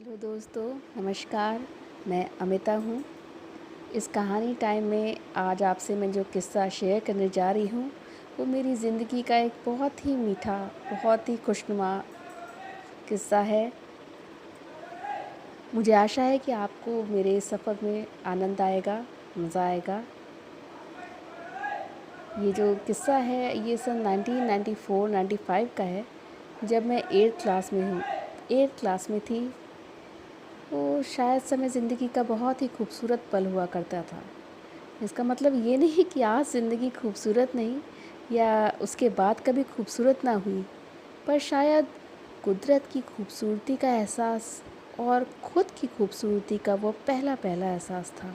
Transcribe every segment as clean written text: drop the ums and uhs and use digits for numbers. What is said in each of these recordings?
Hello दोस्तों, नमस्कार। मैं अमिता हूँ। इस कहानी टाइम में आज आपसे मैं जो किस्सा शेयर करने जा रही हूँ वो मेरी ज़िंदगी का एक बहुत ही मीठा, बहुत ही खुशनुमा किस्सा है। मुझे आशा है कि आपको मेरे इस सफ़र में आनंद आएगा, मज़ा आएगा। ये जो किस्सा है ये सन 1994-95 का है, जब मैं 8th क्लास में हूँ 8th क्लास में थी। वो शायद समय ज़िंदगी का बहुत ही खूबसूरत पल हुआ करता था। इसका मतलब ये नहीं कि आज ज़िंदगी खूबसूरत नहीं या उसके बाद कभी खूबसूरत ना हुई, पर शायद कुदरत की खूबसूरती का एहसास और ख़ुद की खूबसूरती का वो पहला पहला एहसास था।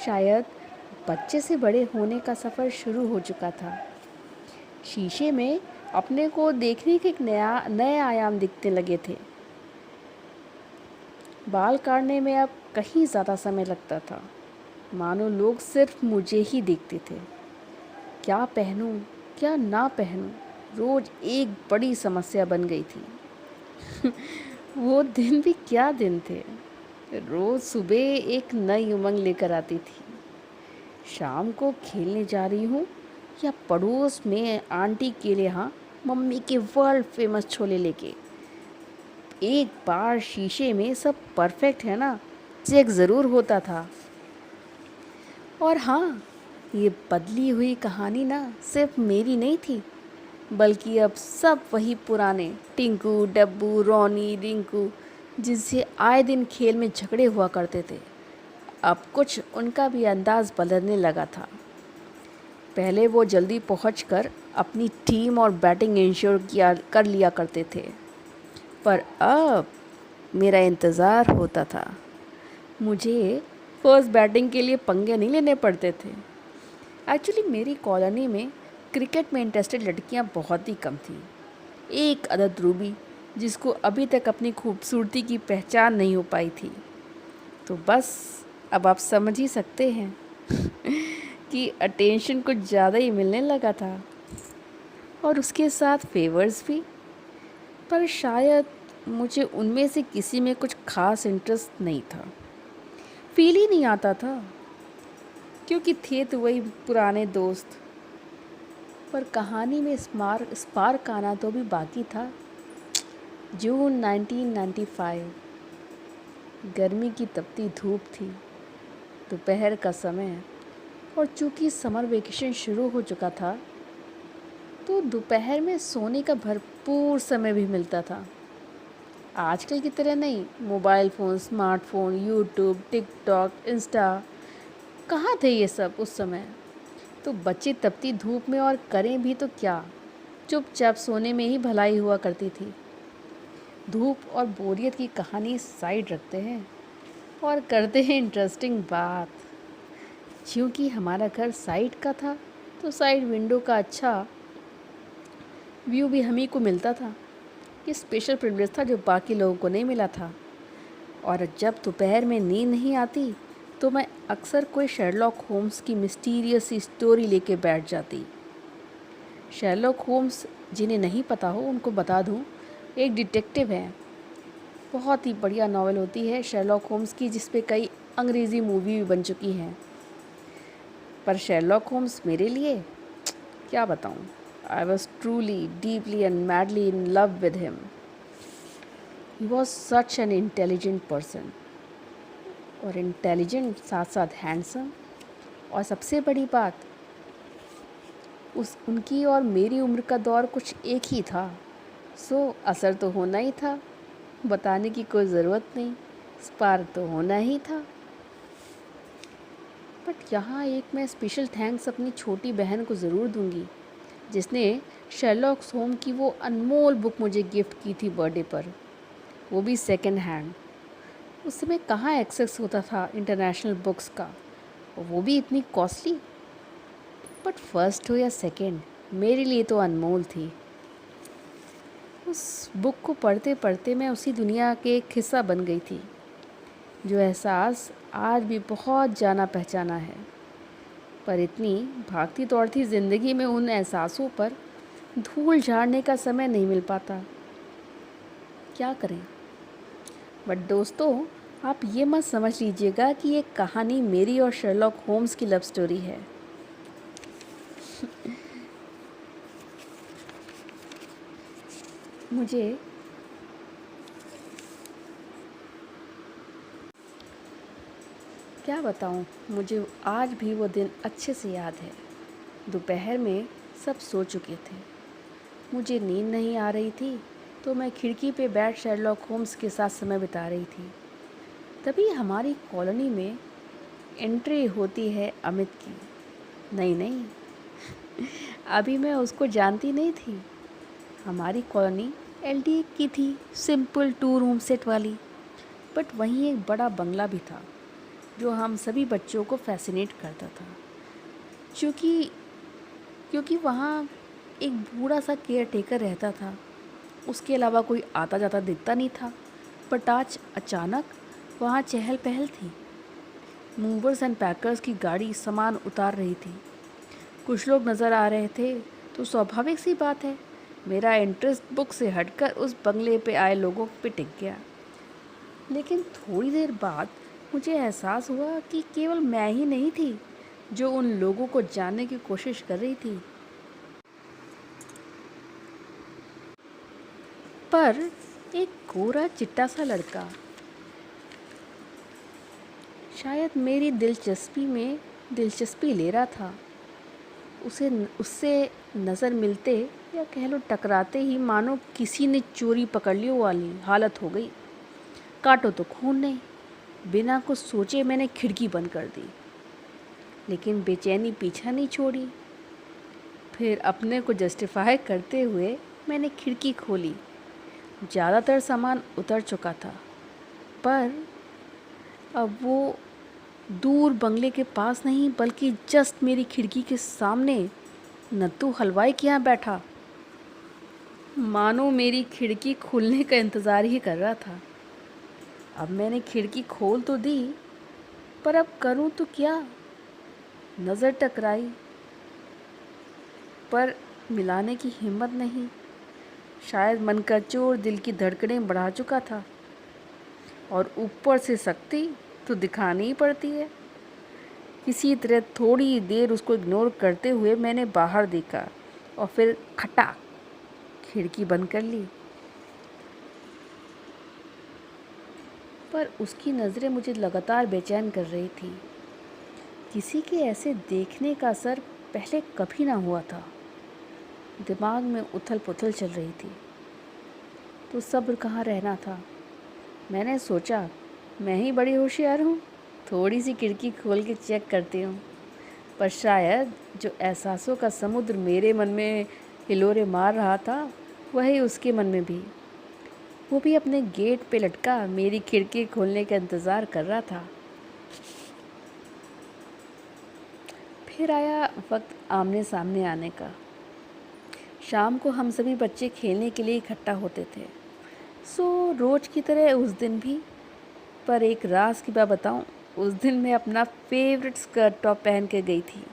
शायद बच्चे से बड़े होने का सफ़र शुरू हो चुका था। शीशे में अपने को देखने के एक नए आयाम दिखने लगे थे। बाल काटने में अब कहीं ज़्यादा समय लगता था, मानो लोग सिर्फ मुझे ही देखते थे। क्या पहनूं, क्या ना पहनूं, रोज़ एक बड़ी समस्या बन गई थी। वो दिन भी क्या दिन थे। रोज़ सुबह एक नई उमंग लेकर आती थी। शाम को खेलने जा रही हूँ या पड़ोस में आंटी के यहाँ मम्मी के वर्ल्ड फेमस छोले लेके। एक बार शीशे में सब परफेक्ट है ना, चेक ज़रूर होता था। और हाँ, ये बदली हुई कहानी ना सिर्फ मेरी नहीं थी, बल्कि अब सब वही पुराने टिंकू, डब्बू, रोनी, रिंकू जिनसे आए दिन खेल में झगड़े हुआ करते थे, अब कुछ उनका भी अंदाज़ बदलने लगा था। पहले वो जल्दी पहुंचकर अपनी टीम और बैटिंग इंश्योर कर लिया करते थे, पर अब मेरा इंतज़ार होता था। मुझे फर्स्ट बैटिंग के लिए पंगे नहीं लेने पड़ते थे। एक्चुअली मेरी कॉलोनी में क्रिकेट में इंटरेस्टेड लड़कियां बहुत ही कम थी। एक अदद रूबी, जिसको अभी तक अपनी खूबसूरती की पहचान नहीं हो पाई थी। तो बस अब आप समझ ही सकते हैं कि अटेंशन कुछ ज़्यादा ही मिलने लगा था, और उसके साथ फेवर्स भी। पर शायद मुझे उनमें से किसी में कुछ खास इंटरेस्ट नहीं था, फील ही नहीं आता था, क्योंकि थे तो वही पुराने दोस्त। पर कहानी में स्पार्क आना तो भी बाकी था। जून 1995, गर्मी की तपती धूप थी, दोपहर का समय, और चूँकि समर वेकेशन शुरू हो चुका था तो दोपहर में सोने का भरपूर समय भी मिलता था। आजकल की तरह नहीं, mobile phone, smartphone, YouTube, TikTok, Insta, कहाँ थे ये सब उस समय। तो बच्चे तपती धूप में और करें भी तो क्या, चुपचाप सोने में ही भलाई हुआ करती थी। धूप और बोरियत की कहानी साइड रखते हैं और करते हैं इंटरेस्टिंग बात। क्योंकि हमारा घर साइड का था तो साइड विंडो का अच्छा व्यू भी हम ही को मिलता था। ये स्पेशल प्रिविलेज था जो बाकी लोगों को नहीं मिला था। और जब दोपहर में नींद नहीं आती तो मैं अक्सर कोई शेरलॉक होम्स की मिस्टीरियस सी स्टोरी लेके बैठ जाती। शेरलॉक होम्स जिन्हें नहीं पता हो उनको बता दूं, एक डिटेक्टिव है। बहुत ही बढ़िया नावल होती है शेरलॉक होम्स की, जिस पे कई अंग्रेज़ी मूवी भी बन चुकी हैं। पर शेरलॉक होम्स मेरे लिए क्या बताऊं, I was truly, deeply and madly in love with him. He was such an intelligent person, और इंटेलिजेंट साथ साथ हैंडसम। और सबसे बड़ी बात, उनकी और मेरी उम्र का दौर कुछ एक ही था। सो असर तो होना ही था, बताने की कोई ज़रूरत नहीं, स्पार्क तो होना ही था। बट यहाँ एक मैं स्पेशल थैंक्स अपनी छोटी बहन को ज़रूर दूंगी, जिसने शेरलॉक होम्स की वो अनमोल बुक मुझे गिफ्ट की थी बर्थडे पर, वो भी सेकंड हैंड। उस समय कहाँ एक्सेस होता था इंटरनेशनल बुक्स का, और वो भी इतनी कॉस्टली। बट फर्स्ट हो या सेकंड, मेरे लिए तो अनमोल थी। उस बुक को पढ़ते पढ़ते मैं उसी दुनिया के एक हिस्सा बन गई थी, जो एहसास आज भी बहुत जाना पहचाना है। पर इतनी भागती दौड़ती ज़िंदगी में उन एहसासों पर धूल झाड़ने का समय नहीं मिल पाता। क्या करें, बट दोस्तों, आप ये मत समझ लीजिएगा कि ये कहानी मेरी और शर्लॉक होम्स की लव स्टोरी है। मुझे क्या बताऊँ, मुझे आज भी वो दिन अच्छे से याद है। दोपहर में सब सो चुके थे, मुझे नींद नहीं आ रही थी, तो मैं खिड़की पे बैठ शर्लॉक होम्स के साथ समय बिता रही थी। तभी हमारी कॉलोनी में एंट्री होती है अमित की। नहीं नहीं, अभी मैं उसको जानती नहीं थी। हमारी कॉलोनी एलडीए की थी, सिंपल 2 रूम सेट वाली। बट वहीं एक बड़ा बंगला भी था जो हम सभी बच्चों को फैसिनेट करता था, क्योंकि क्योंकि वहाँ एक बूढ़ा सा केयर टेकर रहता था। उसके अलावा कोई आता जाता दिखता नहीं था। बट आज अचानक वहाँ चहल पहल थी। मूवर्स एंड पैकर्स की गाड़ी सामान उतार रही थी। कुछ लोग नज़र आ रहे थे, तो स्वाभाविक सी बात है, मेरा इंटरेस्ट बुक से हटकर उस बंगले पे आए लोगों पे टिक गया। लेकिन थोड़ी देर बाद मुझे एहसास हुआ कि केवल मैं ही नहीं थी जो उन लोगों को जानने की कोशिश कर रही थी। पर एक गोरा चिट्टा सा लड़का शायद मेरी दिलचस्पी ले रहा था। उससे नज़र मिलते या कह लो टकराते ही मानो किसी ने चोरी पकड़ ली वाली हालत हो गई। काटो तो खून नहीं। बिना कुछ सोचे मैंने खिड़की बंद कर दी, लेकिन बेचैनी पीछा नहीं छोड़ी। फिर अपने को जस्टिफाई करते हुए मैंने खिड़की खोली। ज़्यादातर सामान उतर चुका था, पर अब वो दूर बंगले के पास नहीं, बल्कि जस्ट मेरी खिड़की के सामने नत्थू हलवाई के यहाँ बैठा, मानो मेरी खिड़की खुलने का इंतज़ार ही कर रहा था। अब मैंने खिड़की खोल तो दी, पर अब करूं तो क्या। नज़र टकराई, पर मिलाने की हिम्मत नहीं। शायद मन का चोर दिल की धड़कनें बढ़ा चुका था, और ऊपर से शक्ति तो दिखानी ही पड़ती है। किसी तरह थोड़ी देर उसको इग्नोर करते हुए मैंने बाहर देखा, और फिर खटाक खिड़की बंद कर ली। पर उसकी नज़रें मुझे लगातार बेचैन कर रही थी। किसी के ऐसे देखने का असर पहले कभी ना हुआ था। दिमाग में उथल पुथल चल रही थी, तो सब्र कहाँ रहना था। मैंने सोचा, मैं ही बड़ी होशियार हूँ, थोड़ी सी खिड़की खोल के चेक करती हूँ। पर शायद जो एहसासों का समुद्र मेरे मन में हिलोरे मार रहा था, वही उसके मन में भी। वो भी अपने गेट पे लटका मेरी खिड़की खोलने का इंतज़ार कर रहा था। फिर आया वक्त आमने सामने आने का। शाम को हम सभी बच्चे खेलने के लिए इकट्ठा होते थे, सो रोज़ की तरह उस दिन भी। पर एक राज की बात बताऊं, उस दिन मैं अपना फेवरेट स्कर्ट टॉप पहन के गई थी।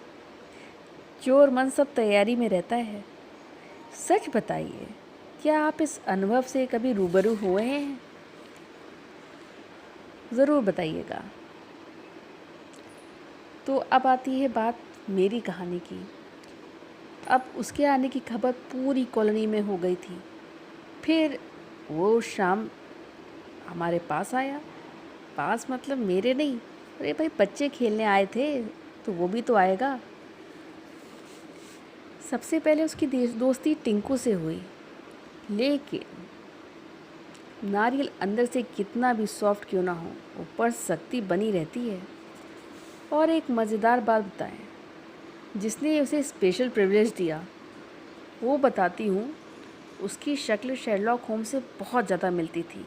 चोर मन सब तैयारी में रहता है। सच बताइए, क्या आप इस अनुभव से कभी रूबरू हुए हैं? ज़रूर बताइएगा। तो अब आती है बात मेरी कहानी की। अब उसके आने की खबर पूरी कॉलोनी में हो गई थी। फिर वो शाम हमारे पास आया। पास मतलब मेरे नहीं, अरे भाई बच्चे खेलने आए थे, तो वो भी तो आएगा। सबसे पहले उसकी दोस्ती टिंकू से हुई, लेकिन नारियल अंदर से कितना भी सॉफ्ट क्यों ना हो, ऊपर शक्ति बनी रहती है। और एक मज़ेदार बात बताएं, जिसने उसे स्पेशल प्रिविलेज दिया, वो बताती हूँ। उसकी शक्ल शेरलॉक होम्स से बहुत ज़्यादा मिलती थी,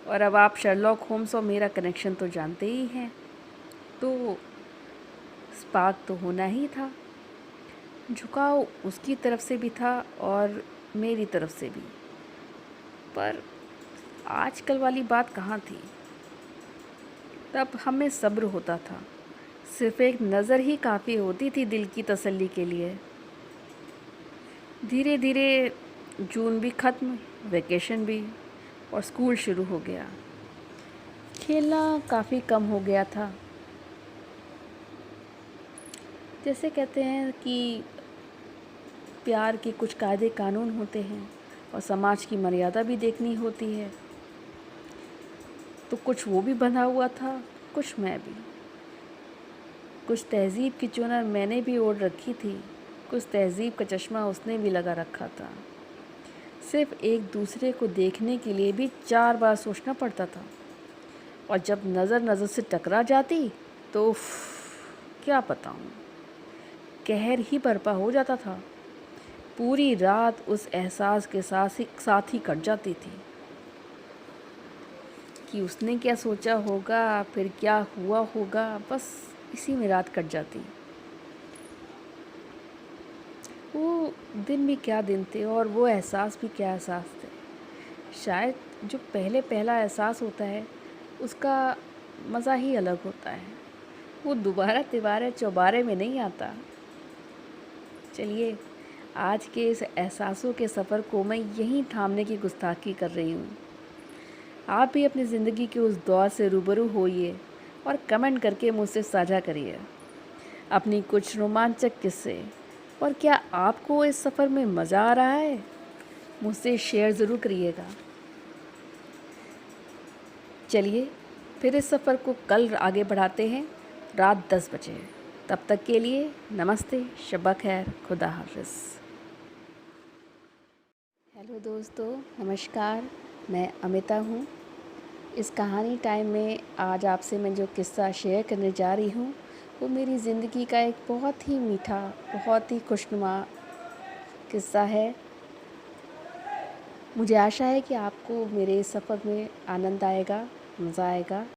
और अब आप शेरलॉक होम्स और मेरा कनेक्शन तो जानते ही हैं, तो स्पार्क तो होना ही था। झुकाव उसकी तरफ से भी था और मेरी तरफ से भी। पर आजकल वाली बात कहाँ थी। तब हमें सब्र होता था, सिर्फ एक नज़र ही काफ़ी होती थी दिल की तसल्ली के लिए। धीरे धीरे जून भी ख़त्म, वैकेशन भी, और स्कूल शुरू हो गया। खेलना काफ़ी कम हो गया था। जैसे कहते हैं कि प्यार के कुछ कायदे कानून होते हैं और समाज की मर्यादा भी देखनी होती है, तो कुछ वो भी बंधा हुआ था, कुछ मैं भी। कुछ तहज़ीब की चुनर मैंने भी ओढ़ रखी थी, कुछ तहज़ीब का चश्मा उसने भी लगा रखा था। सिर्फ़ एक दूसरे को देखने के लिए भी 4 बार सोचना पड़ता था, और जब नज़र से टकरा जाती तो उफ़, क्या बताऊँ, कहर ही बरपा हो जाता था। पूरी रात उस एहसास के साथ ही कट जाती थी कि उसने क्या सोचा होगा, फिर क्या हुआ होगा, बस इसी में रात कट जाती। वो दिन भी क्या दिन थे और वो एहसास भी क्या एहसास थे। शायद जो पहला एहसास होता है उसका मज़ा ही अलग होता है, वो दोबारा तिबारे चौबारे में नहीं आता। चलिए, आज के इस एहसासों के सफ़र को मैं यहीं थामने की गुस्ताखी कर रही हूँ। आप भी अपनी ज़िंदगी के उस दौर से रूबरू होइए और कमेंट करके मुझसे साझा करिए अपनी कुछ रोमांचक किस्से। और क्या आपको इस सफ़र में मज़ा आ रहा है? मुझसे शेयर ज़रूर करिएगा। चलिए, फिर इस सफ़र को कल आगे बढ़ाते हैं रात 10 बजे। तब तक के लिए नमस्ते, शब्बा खैर, खुदा हाफ़िज़। हेलो दोस्तों, नमस्कार। मैं अमिता हूँ। इस कहानी टाइम में आज आपसे मैं जो किस्सा शेयर करने जा रही हूँ वो मेरी ज़िंदगी का एक बहुत ही मीठा, बहुत ही खुशनुमा किस्सा है। मुझे आशा है कि आपको मेरे इस सफ़र में आनंद आएगा, मज़ा आएगा।